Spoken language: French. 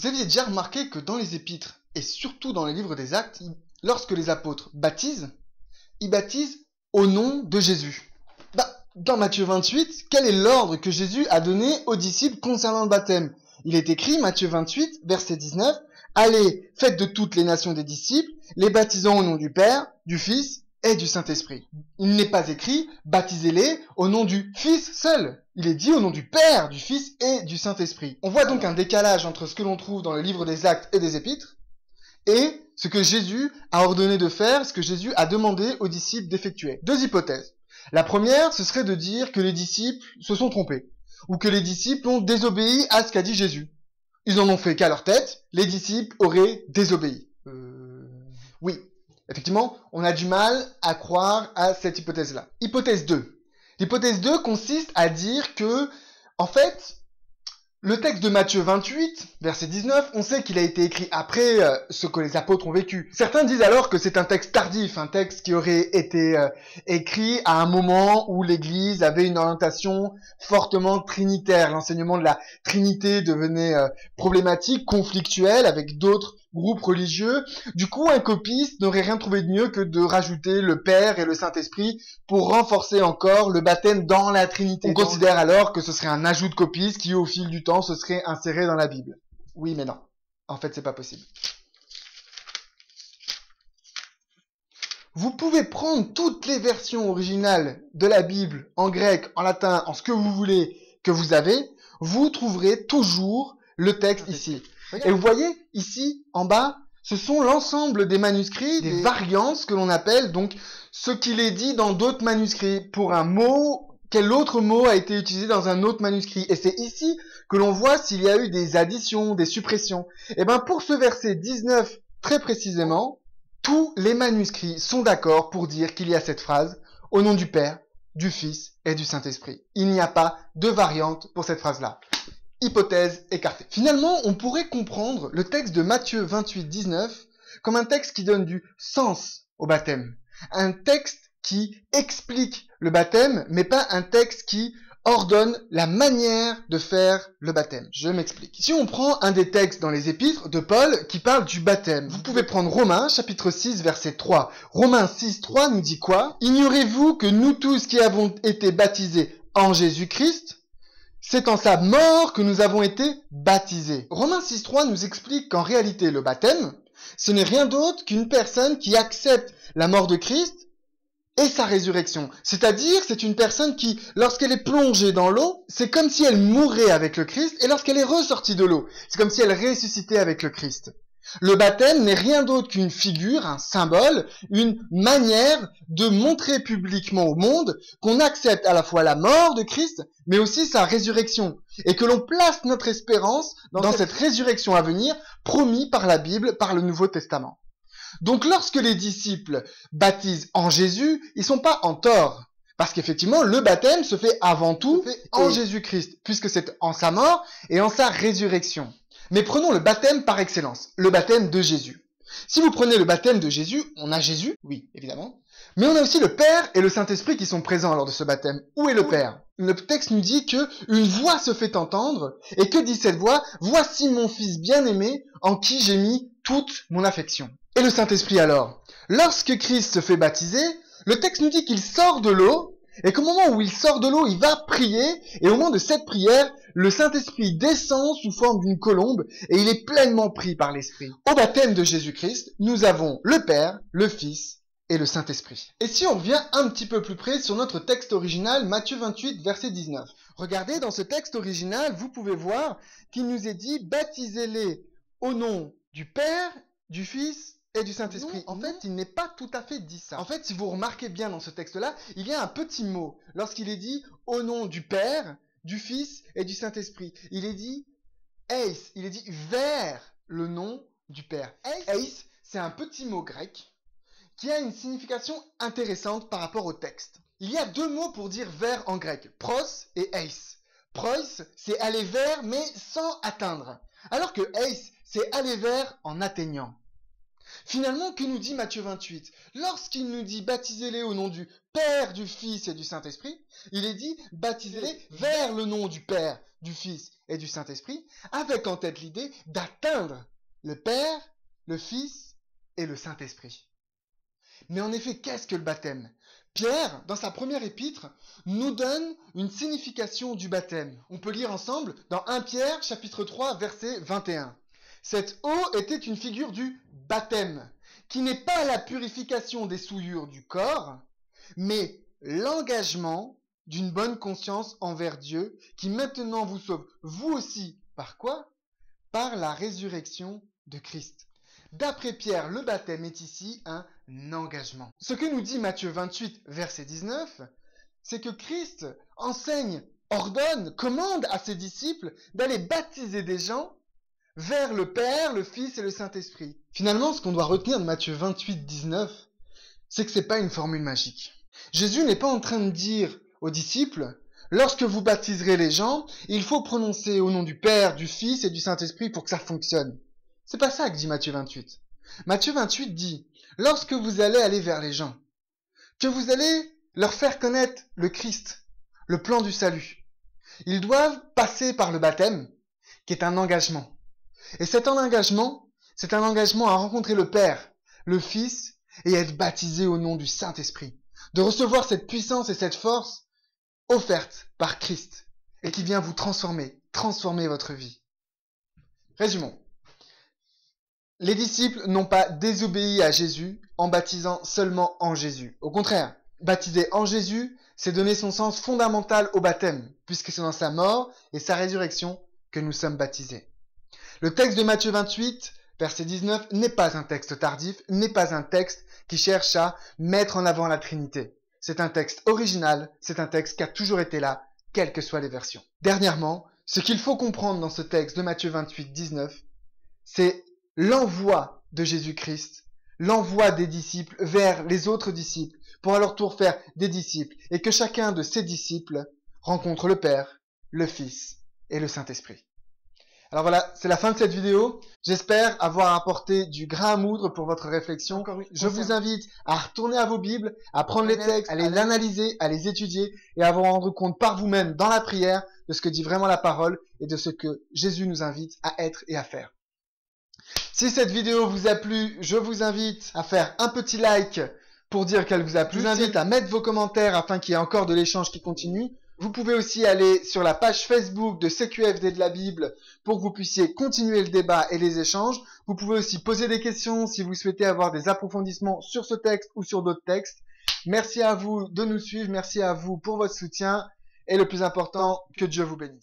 Vous aviez déjà remarqué que dans les épîtres, et surtout dans les livres des Actes, lorsque les apôtres baptisent, ils baptisent au nom de Jésus. Dans Matthieu 28, quel est l'ordre que Jésus a donné aux disciples concernant le baptême? Il est écrit, Matthieu 28, verset 19, « Allez, faites de toutes les nations des disciples, les baptisant au nom du Père, du Fils et du Saint-Esprit. » Il n'est pas écrit, baptisez-les au nom du Fils seul. Il est dit au nom du Père, du Fils et du Saint-Esprit. On voit donc un décalage entre ce que l'on trouve dans le livre des Actes et des Épîtres et ce que Jésus a ordonné de faire, ce que Jésus a demandé aux disciples d'effectuer. Deux hypothèses. La première, ce serait de dire que les disciples se sont trompés, ou que les disciples ont désobéi à ce qu'a dit Jésus. Ils en ont fait qu'à leur tête, les disciples auraient désobéi. Oui, effectivement, on a du mal à croire à cette hypothèse-là. Hypothèse 2. L'hypothèse 2 consiste à dire que, en fait, le texte de Matthieu 28, verset 19, on sait qu'il a été écrit après ce que les apôtres ont vécu. Certains disent alors que c'est un texte tardif, un texte qui aurait été écrit à un moment où l'Église avait une orientation fortement trinitaire. L'enseignement de la Trinité devenait problématique, conflictuel avec d'autres groupes religieux. Du coup, un copiste n'aurait rien trouvé de mieux que de rajouter le Père et le Saint-Esprit pour renforcer encore le baptême dans la Trinité. On considère alors que ce serait un ajout de copiste qui, au fil du temps, se serait inséré dans la Bible. Oui, mais non. En fait, c'est pas possible. Vous pouvez prendre toutes les versions originales de la Bible, en grec, en latin, en ce que vous voulez, que vous avez, vous trouverez toujours le texte ici. Et vous voyez, ici, en bas, ce sont l'ensemble des manuscrits, des variantes que l'on appelle, donc, ce qu'il est dit dans d'autres manuscrits. Pour un mot, quel autre mot a été utilisé dans un autre manuscrit. Et c'est ici que l'on voit s'il y a eu des additions, des suppressions. Et bien, pour ce verset 19, très précisément, tous les manuscrits sont d'accord pour dire qu'il y a cette phrase, au nom du Père, du Fils et du Saint-Esprit. Il n'y a pas de variante pour cette phrase-là. Hypothèse écartée. Finalement, on pourrait comprendre le texte de Matthieu 28, 19 comme un texte qui donne du sens au baptême. Un texte qui explique le baptême, mais pas un texte qui ordonne la manière de faire le baptême. Je m'explique. Si on prend un des textes dans les épîtres de Paul qui parle du baptême, vous pouvez prendre Romains, chapitre 6, verset 3. Romains 6, 3 nous dit quoi? « Ignorez-vous que nous tous qui avons été baptisés en Jésus-Christ, c'est en sa mort que nous avons été baptisés. » Romains 6.3 nous explique qu'en réalité, le baptême, ce n'est rien d'autre qu'une personne qui accepte la mort de Christ et sa résurrection. C'est-à-dire, c'est une personne qui, lorsqu'elle est plongée dans l'eau, c'est comme si elle mourait avec le Christ, et lorsqu'elle est ressortie de l'eau, c'est comme si elle ressuscitait avec le Christ. Le baptême n'est rien d'autre qu'une figure, un symbole, une manière de montrer publiquement au monde qu'on accepte à la fois la mort de Christ, mais aussi sa résurrection, et que l'on place notre espérance dans cette résurrection à venir, promis par la Bible, par le Nouveau Testament. Donc lorsque les disciples baptisent en Jésus, ils sont pas en tort. Parce qu'effectivement, le baptême se fait avant tout en Jésus-Christ, puisque c'est en sa mort et en sa résurrection. Mais prenons le baptême par excellence, le baptême de Jésus. Si vous prenez le baptême de Jésus, on a Jésus, oui, évidemment, mais on a aussi le Père et le Saint-Esprit qui sont présents lors de ce baptême. Où est le Père? Le texte nous dit que une voix se fait entendre, et que dit cette voix? « Voici mon Fils bien-aimé, en qui j'ai mis toute mon affection. » Et le Saint-Esprit alors? Lorsque Christ se fait baptiser, le texte nous dit qu'il sort de l'eau, et qu'au moment où il sort de l'eau, il va prier, et au moment de cette prière, le Saint-Esprit descend sous forme d'une colombe, et il est pleinement pris par l'Esprit. Au baptême de Jésus-Christ, nous avons le Père, le Fils et le Saint-Esprit. Et si on revient un petit peu plus près sur notre texte original, Matthieu 28, verset 19. Regardez, dans ce texte original, vous pouvez voir qu'il nous est dit « Baptisez-les au nom du Père, du Fils et du Saint-Esprit. » En fait, il n'est pas tout à fait dit ça. En fait, si vous remarquez bien dans ce texte-là, il y a un petit mot. Lorsqu'il est dit « au nom du Père, du Fils et du Saint-Esprit », il est dit « eis », il est dit vers le nom du Père. Eis, c'est un petit mot grec qui a une signification intéressante par rapport au texte. Il y a deux mots pour dire vers en grec, pros et eis. Pros, c'est aller vers mais sans atteindre, alors que eis, c'est aller vers en atteignant. Finalement, que nous dit Matthieu 28? Lorsqu'il nous dit baptisez-les au nom du Père, du Fils et du Saint-Esprit, il est dit baptisez-les vers le nom du Père, du Fils et du Saint-Esprit, avec en tête l'idée d'atteindre le Père, le Fils et le Saint-Esprit. Mais en effet, qu'est-ce que le baptême? Pierre, dans sa première épître, nous donne une signification du baptême. On peut lire ensemble dans 1 Pierre, chapitre 3, verset 21. Cette eau était une figure du baptême, qui n'est pas la purification des souillures du corps, mais l'engagement d'une bonne conscience envers Dieu, qui maintenant vous sauve, vous aussi, par quoi? Par la résurrection de Christ. D'après Pierre, le baptême est ici un engagement. Ce que nous dit Matthieu 28, verset 19, c'est que Christ enseigne, ordonne, commande à ses disciples d'aller baptiser des gens vers le Père, le Fils et le Saint-Esprit. Finalement, ce qu'on doit retenir de Matthieu 28, 19, c'est que c'est pas une formule magique. Jésus n'est pas en train de dire aux disciples, lorsque vous baptiserez les gens, il faut prononcer au nom du Père, du Fils et du Saint-Esprit pour que ça fonctionne. C'est pas ça que dit Matthieu 28. Matthieu 28 dit, lorsque vous allez aller vers les gens, que vous allez leur faire connaître le Christ, le plan du salut, ils doivent passer par le baptême, qui est un engagement. Et cet engagement, c'est un engagement à rencontrer le Père, le Fils, et être baptisé au nom du Saint-Esprit. De recevoir cette puissance et cette force offerte par Christ, et qui vient vous transformer votre vie. Résumons. Les disciples n'ont pas désobéi à Jésus en baptisant seulement en Jésus. Au contraire, baptiser en Jésus, c'est donner son sens fondamental au baptême, puisque c'est dans sa mort et sa résurrection que nous sommes baptisés. Le texte de Matthieu 28, verset 19, n'est pas un texte tardif, n'est pas un texte qui cherche à mettre en avant la Trinité. C'est un texte original, c'est un texte qui a toujours été là, quelles que soient les versions. Dernièrement, ce qu'il faut comprendre dans ce texte de Matthieu 28, 19, c'est l'envoi de Jésus-Christ, l'envoi des disciples vers les autres disciples, pour à leur tour faire des disciples, et que chacun de ces disciples rencontre le Père, le Fils et le Saint-Esprit. Alors voilà, c'est la fin de cette vidéo. J'espère avoir apporté du grain à moudre pour votre réflexion. Je vous invite à retourner à vos Bibles, à prendre les textes, à les analyser, à les étudier et à vous rendre compte par vous-même dans la prière de ce que dit vraiment la parole et de ce que Jésus nous invite à être et à faire. Si cette vidéo vous a plu, je vous invite à faire un petit like pour dire qu'elle vous a plu. Je vous invite à mettre vos commentaires afin qu'il y ait encore de l'échange qui continue. Vous pouvez aussi aller sur la page Facebook de CQFD de la Bible pour que vous puissiez continuer le débat et les échanges. Vous pouvez aussi poser des questions si vous souhaitez avoir des approfondissements sur ce texte ou sur d'autres textes. Merci à vous de nous suivre, merci à vous pour votre soutien et le plus important, que Dieu vous bénisse.